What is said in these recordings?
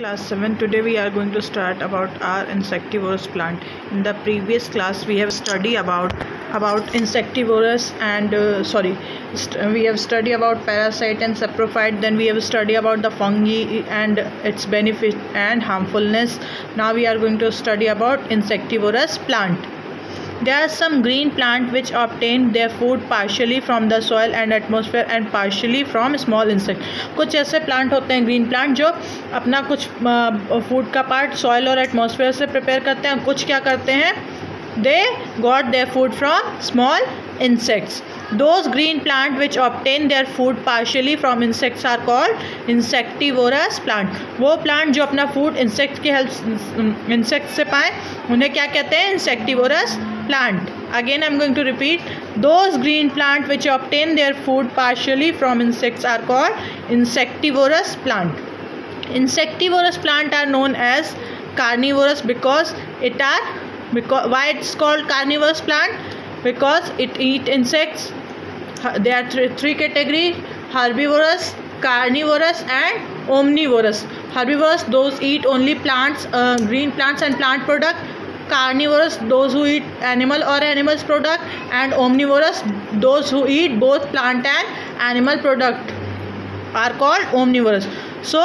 Class 7. Today we are going to start about our insectivorous plant. In the previous class we have studied about insectivorous and we have studied about parasite and saprophyte. Then we have studied about the fungi and its benefit and harmfulness. Now we are going to study about insectivorous plant. There are some green plants which obtain their food partially from the soil and atmosphere and partially from small insect. कुछ ऐसे plant होते हैं green plant जो अपना कुछ food का part soil और atmosphere से प्रिपेयर करते हैं. कुछ क्या करते हैं, they got their food from small insects. Those green plants which obtain their food partially from insects are called insectivorous plant. वो प्लांट जो अपना फूड इंसेक्ट की हेल्प इंसेक्ट से पाएँ उन्हें क्या कहते हैं, insectivorous plant. Again I am going to repeat. Those green plants which obtain their food partially from insects are called insectivorous plant. Insectivorous plant are known as carnivorous because why it's called carnivorous plant? Because it eat insects. There are three categories: herbivorous, carnivorous and omnivorous. Herbivorous, those eat only plants, green plants and plant product. Carnivorous, those who eat animal or animals product, and omnivorous, those who eat both plant and animal product are called omnivorous. So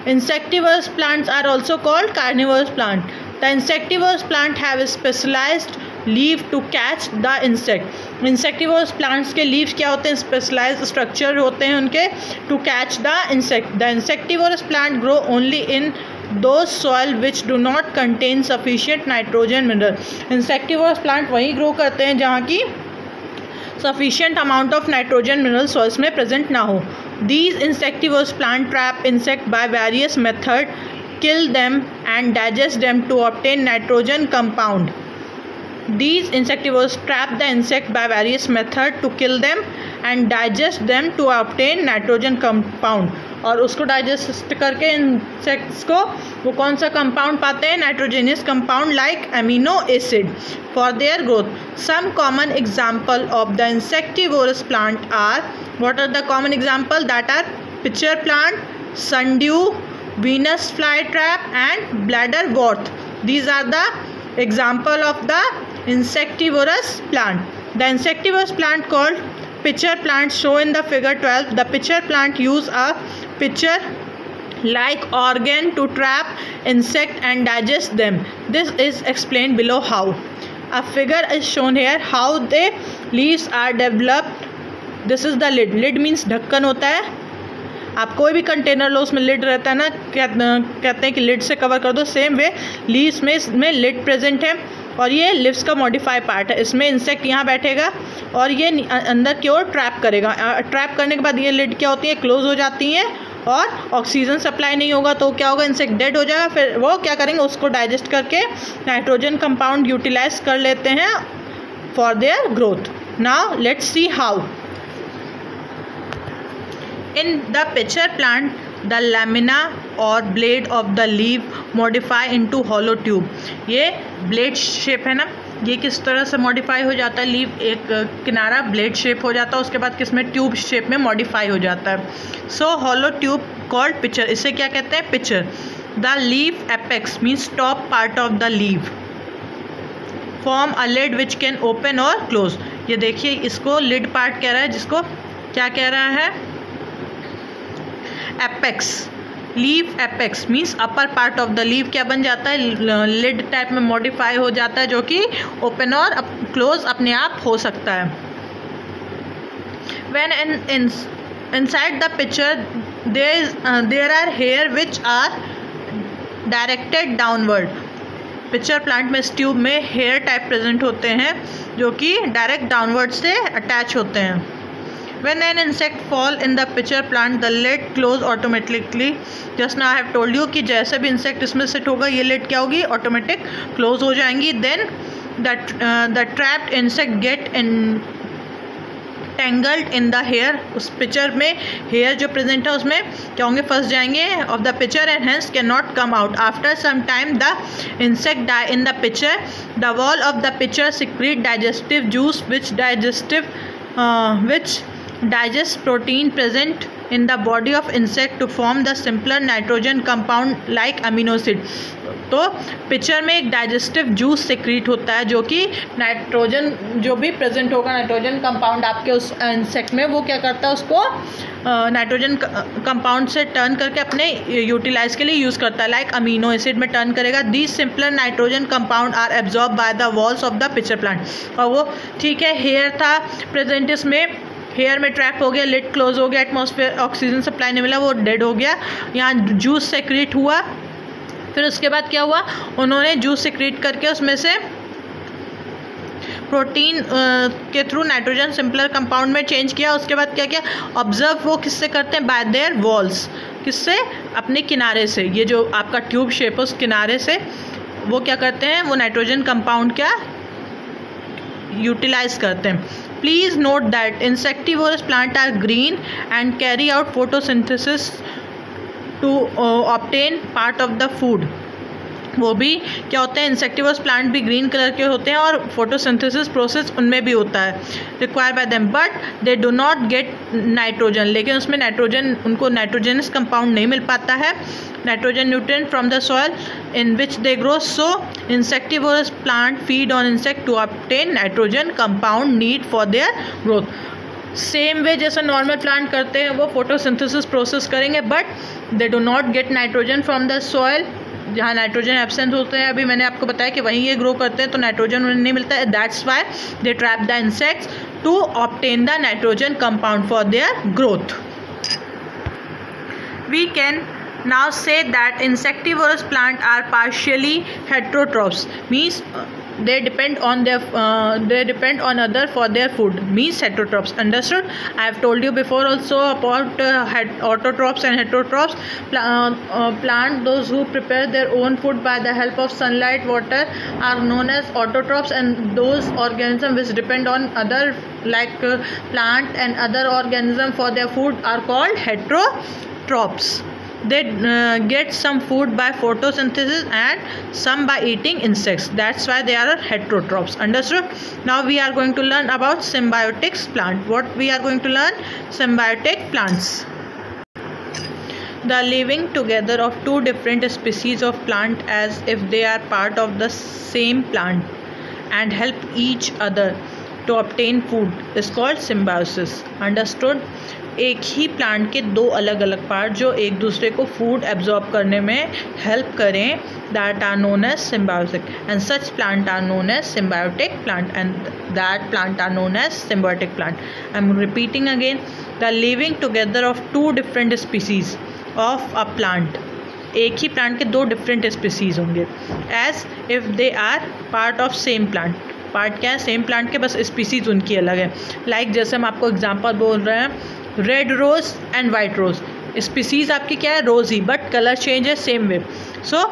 insectivorous plants are also called carnivorous plant. The insectivorous plant have a specialized leaf to catch the insect. Insectivorous plants के leaves क्या होते हैं, specialized structure होते हैं उनके to catch the insect. The insectivorous plant grow only in those soil which do not contain sufficient nitrogen mineral. Insectivorous plant वही grow करते हैं जहाँ की sufficient amount of nitrogen mineral soils में present ना हो. These insectivorous plant trap insect by various method, kill them and digest them to obtain nitrogen compound. These insectivorous trap the insect by various method to kill them and digest them to obtain nitrogen compound. और उसको digest करके insects को वो कौन सा compound पाते हैं, nitrogenous compound like amino acid for their growth. Some common example of the insectivorous plant are, what are the common example? That are pitcher plant, sundew, Venus fly trap and bladderwort. These are the example of the insectivorous plant. The insectivorous plant called pitcher plant show in the figure 12. The pitcher plant use a pitcher like organ to trap insect and digest them. This is explained below how. A figure is shown here how the leaves are developed. This is the lid. Lid means ढक्कन होता है. आप कोई भी container लो उसमें lid रहता है ना, कहते हैं कि लिड से कवर कर दो. सेम वे लीव्स में इसमें लिड प्रेजेंट है और ये लिव्स का मॉडिफाई पार्ट है. इसमें इंसेक्ट यहाँ बैठेगा और ये अंदर की ओर ट्रैप करेगा. ट्रैप करने के बाद ये लिड क्या होती है, क्लोज हो जाती हैं और ऑक्सीजन सप्लाई नहीं होगा तो क्या होगा, इंसेक्ट डेड हो जाएगा. फिर वो क्या करेंगे, उसको डाइजेस्ट करके नाइट्रोजन कंपाउंड यूटिलाइज कर लेते हैं for their growth. Now let's see how. In the pitcher plant, the lamina or blade of the leaf modify into hollow tube. ये blade shape है ना, ये किस तरह से modify हो जाता है, लीफ एक किनारा blade shape हो जाता है, उसके बाद किस में tube shape में modify हो जाता है. So hollow tube called pitcher. इसे क्या कहते हैं, pitcher. The leaf apex means top part of the leaf form a lid which can open or close. ये देखिए इसको lid part कह रहा है, जिसको क्या कह रहा है, apex. Leaf apex means upper part of the leaf क्या बन जाता है, लिड टाइप में मॉडिफाई हो जाता है जो कि ओपन और क्लोज अपने आप हो सकता है. When inside the picture there are hair which are directed downward. Picture plant में इस ट्यूब में हेयर टाइप प्रेजेंट होते हैं जो कि डायरेक्ट डाउनवर्ड से अटैच होते हैं. When an insect fall in the pitcher plant, the lid close automatically. Just now I have told you कि जैसे भी इंसेक्ट इसमें सेट होगा ये लिड क्या होगी, ऑटोमेटिक क्लोज हो जाएंगी. Then the trapped insect get entangled in the hair. उस पिक्चर में हेयर जो प्रेजेंट है उसमें क्या होंगे, फंस जाएंगे of the pitcher and hence cannot come out. After some time the insect die in the pitcher. The wall of the pitcher secrete digestive juice which digest protein present in the body of insect to form the simpler nitrogen compound like amino acid. तो picture में एक digestive juice secrete होता है जो कि nitrogen जो भी present होगा नाइट्रोजन कंपाउंड आपके उस इंसेक्ट में, वो क्या करता है उसको नाइट्रोजन कंपाउंड से टर्न करके अपने यूटिलाइज के लिए यूज़ करता है, लाइक अमीनो एसिड में टर्न करेगा. These simpler nitrogen compound are absorb by the walls of the picture plant. और वो ठीक है, हेयर था प्रेजेंट, इसमें हेयर में ट्रैप हो गया, लिड क्लोज हो गया, एटमॉस्फेयर ऑक्सीजन सप्लाई नहीं मिला, वो डेड हो गया. यहाँ जूस सेक्रीट हुआ. फिर उसके बाद क्या हुआ, उन्होंने जूस सेक्रीट करके उसमें से प्रोटीन के थ्रू नाइट्रोजन सिंपलर कंपाउंड में चेंज किया. उसके बाद क्या किया, ऑब्जर्व वो किससे करते हैं, बाय देयर वॉल्स. किससे, अपने किनारे से. ये जो आपका ट्यूब शेप है उस किनारे से वो क्या करते हैं, वो नाइट्रोजन कंपाउंड क्या यूटिलाइज करते हैं. Please note that insectivorous plant are green and carry out photosynthesis to obtain part of the food. वो भी क्या होते हैं, इंसेक्टिवोरस प्लांट भी ग्रीन कलर के होते हैं और फोटोसिंथेसिस प्रोसेस उनमें भी होता है require bye them, but they do not get nitrogen. लेकिन उसमें नाइट्रोजन, उनको नाइट्रोजनस कंपाउंड नहीं मिल पाता है, nitrogen nutrient from the soil in which they grow. So insectivorous plant feed on insect to obtain nitrogen compound need for their growth. Same way जैसे normal plant करते हैं वो फोटोसिंथेसिस प्रोसेस करेंगे, but they do not get nitrogen from the soil. जहाँ nitrogen absent होते हैं, अभी मैंने आपको बताया कि वहीं ये ग्रो करते हैं तो नाइट्रोजन उन्हें नहीं मिलता है. That's why they trap the insects to obtain the nitrogen compound for their growth. We can now say that insectivorous plant are partially heterotrophs, means they depend on other for their food, means heterotrophs. Understood? I have told you before also about autotrophs and heterotrophs. Plant those who prepare their own food by the help of sunlight, water are known as autotrophs, and those organisms which depend on other like plant and other organism for their food are called heterotrophs. They get some food by photosynthesis and some by eating insects. That's why they are heterotrophs. Understood? Now we are going to learn about symbiotic plant. What we are going to learn? Symbiotic plants. The living together of two different species of plant as if they are part of the same plant and help each other to obtain food is called symbiosis. Understood? एक ही plant के दो अलग अलग part जो एक दूसरे को फूड एब्जॉर्ब करने में हेल्प करें, that are known as symbiotic, and such plant are known as symbiotic plant, and that plant are known as symbiotic plant. I am repeating again, the living together of two different species of a plant. एक ही plant के दो different species होंगे, as if they are part of same plant. Part क्या है, same plant के, बस species उनकी अलग है. लाइक जैसे हम आपको एग्जांपल बोल रहे हैं, red rose and white rose. Species आपकी क्या है, रोज ही, बट कलर चेंज है same way. So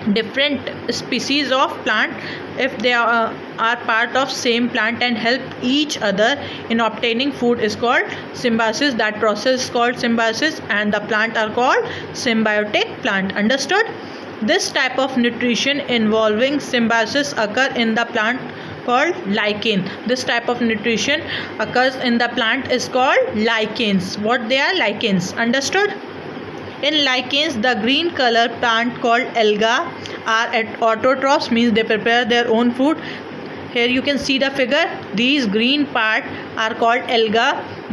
different species of plant if they are part of same plant and help each other in obtaining food is called symbiosis. That process is called symbiosis and the plant are called symbiotic plant. Understood? This type of nutrition involving symbiosis occur in the plant called lichen. This type of nutrition occurs in the plant is called lichens. What they are? Lichens. Understood? In lichens, the green color plant called alga are at autotrophs, means they prepare their own food. Here you can see the figure. These green part are called alga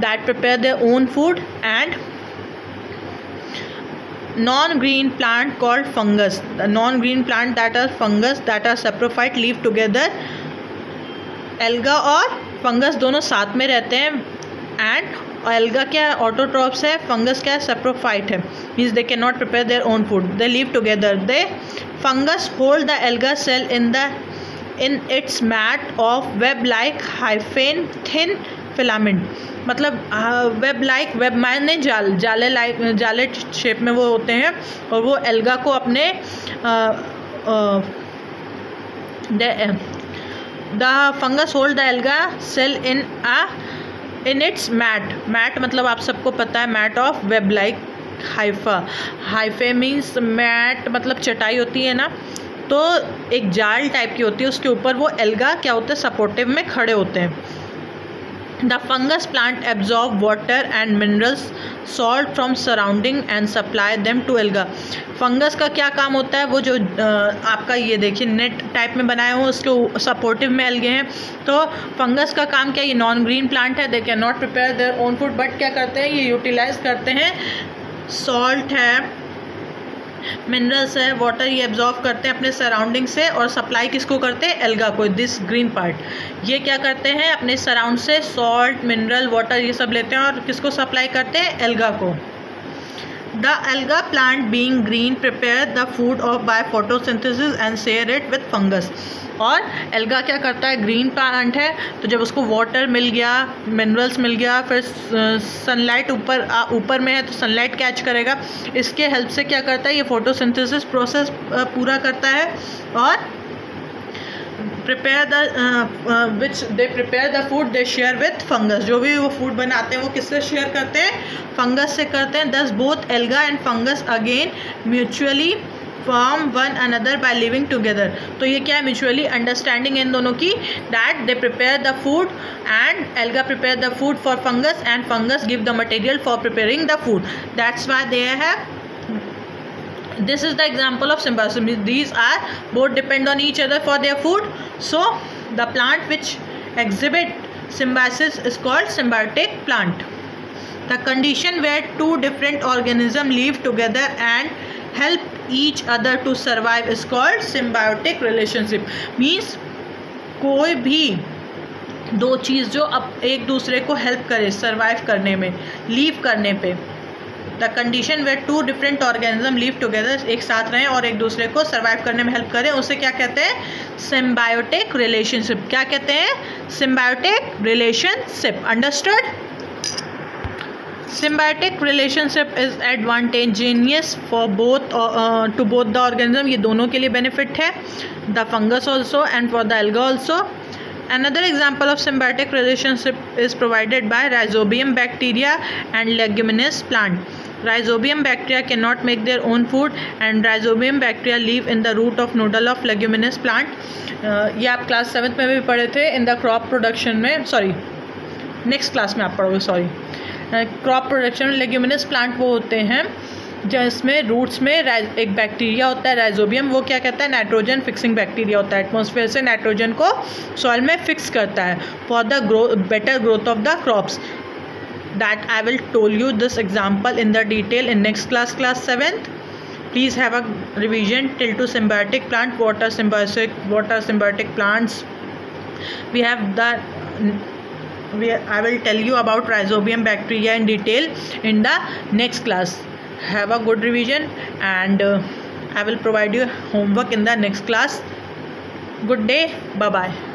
that prepare their own food, and non-green plant called fungus. The non-green plant that are fungus that are saprophyte live together. Alga और fungus दोनों साथ में रहते हैं, and alga क्या है, autotrophs है, fungus क्या है, सेप्रोफाइट है, means they can not prepare their own food, they live together. They fungus hold the alga cell in its mat of web like hyphae thin filament. मतलब web like, web माने जाले like, जाले shape में वो होते हैं, और वो एल्गा को अपने The fungus hold the alga cell in its mat. Mat मतलब आप सबको पता है, mat of web like hypha. Hyphae means mat मतलब चटाई होती है ना, तो एक जाल टाइप की होती है, उसके ऊपर वो एल्गा क्या होते हैं, सपोर्टिव में खड़े होते हैं. The fungus plant absorb water and minerals salt from surrounding and supply them to alga. Fungus का क्या काम होता है, वो जो आपका ये देखिए नेट टाइप में बनाए हुए उसके सपोर्टिव में अलगे हैं. तो फंगस का काम क्या, ये नॉन ग्रीन प्लांट है, दे can not prepare their own food, but क्या करते हैं, ये यूटिलाइज करते हैं सॉल्ट है, मिनरल्स है, वाटर ये एब्जॉर्व करते हैं अपने सराउंडिंग से और सप्लाई किसको करते हैं, एल्गा को. दिस ग्रीन पार्ट ये क्या करते हैं, अपने सराउंड से सॉल्ट, मिनरल, वाटर ये सब लेते हैं और किसको सप्लाई करते हैं, एल्गा को. The alga plant being green prepare the food of by photosynthesis and share it with fungus. और एल्गा क्या करता है, ग्रीन प्लांट है, तो जब उसको वाटर मिल गया, मिनरल्स मिल गया, फिर सनलाइट ऊपर में है तो सनलाइट कैच करेगा, इसके हेल्प से क्या करता है, ये फोटोसिंथेसिस प्रोसेस पूरा करता है और prepare the which they prepare the food they share with fungus. जो भी वो फूड बनाते हैं वो किससे शेयर करते हैं, फंगस से करते हैं. दस both alga and fungus again mutually form one another by living together. तो ये क्या है, म्यूचुअली अंडरस्टैंडिंग इन दोनों की, that they prepare the food and alga prepare the food for fungus and fungus give the material for preparing the food. That's why they have, this is the example of symbiosis. These are both depend on each other for their food. So the plant which exhibit symbiosis is called symbiotic plant. The condition where two different organisms live together and help each other to survive is called symbiotic relationship. Means कोई भी दो चीज़ जो अब एक दूसरे को help करे survive करने में, लीव करने पे. The condition where two different organism live together, एक साथ रहें और एक दूसरे को सर्वाइव करने में हेल्प करें, उसे क्या कहते हैं, सिम्बायोटिक रिलेशनशिप. क्या कहते हैं, symbiotic relationship. Understood. Symbiotic relationship is advantageous for both to both the organism. ये दोनों के लिए बेनिफिट है, the fungus also and for the alga also. Another example of symbiotic relationship is provided by Rhizobium bacteria and leguminous plant. Rhizobium bacteria cannot make their own food and Rhizobium bacteria live in the root of nodule of leguminous plant. ये आप class 7th में भी पढ़े थे in the crop production में, sorry next class में आप पढ़ोगे, सॉरी. क्रॉप प्रोडक्शन में लेग्यूमिनस प्लांट वो होते हैं जिसमें रूट्स में एक बैक्टीरिया होता है राइजोबियम, वो क्या कहता है, नाइट्रोजन फिक्सिंग बैक्टीरिया होता है, एटमॉस्फेयर से नाइट्रोजन को सॉइल में फिक्स करता है for the better growth of the crops. That I will told you this example in the detail in next class, class 7th. Please have a revision till to symbiotic plant, what are symbiotic plants. I will tell you about Rhizobium bacteria in detail in the next class. Have a good revision and I will provide you homework in the next class. Good day. Bye bye.